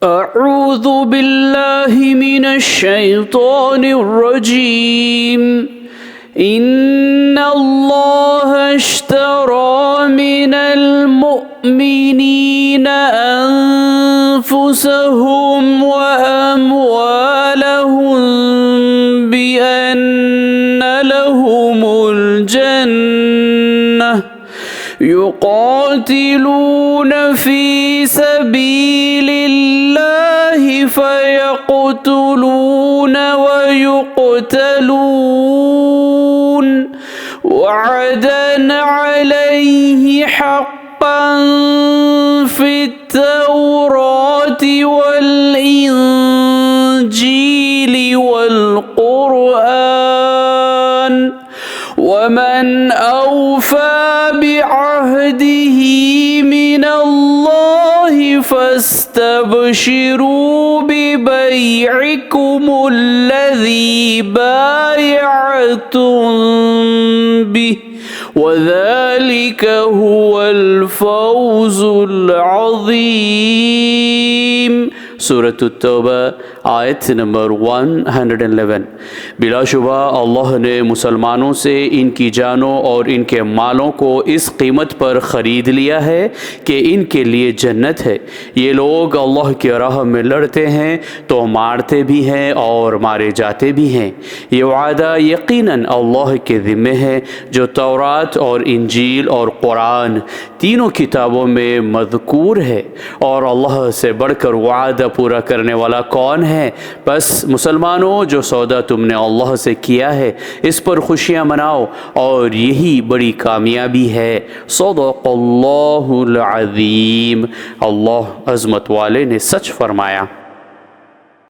أعوذ بالله من الشيطان الرجيم إن الله اشترى من المؤمنين أنفسهم وأموالهم بأن لهم الجنة يقاتلون في سبيل الله فيقتلون ويقتلون وعدا عليه حقا في التوراة والإنجيل والقرآن ومن أوفى بعهده من الله فاستبشروا ببيعكم الذي بايعتم به وذلك هو الفوز العظيم। सूरत तौबा आयत नंबर 111। बिलाशुबा अल्लाह ने मुसलमानों से इनकी जानों और इनके मालों को इस कीमत पर ख़रीद लिया है कि इनके लिए जन्नत है। ये लोग अल्लाह की राह में लड़ते हैं तो मारते भी हैं और मारे जाते भी हैं। ये वादा यकीनन अल्लाह के ज़िम्मे है जो तौरात और इंजील और कुरान तीनों किताबों में मज़कूर है। और अल्लाह से बढ़कर वादा पूरा करने वाला कौन है? बस मुसलमानों, जो सौदा तुमने अल्लाह से किया है इस पर खुशियाँ मनाओ और यही बड़ी कामयाबी है। सदक़ल्लाहुल अज़ीम। अल्लाह अज़मत वाले ने सच फरमाया।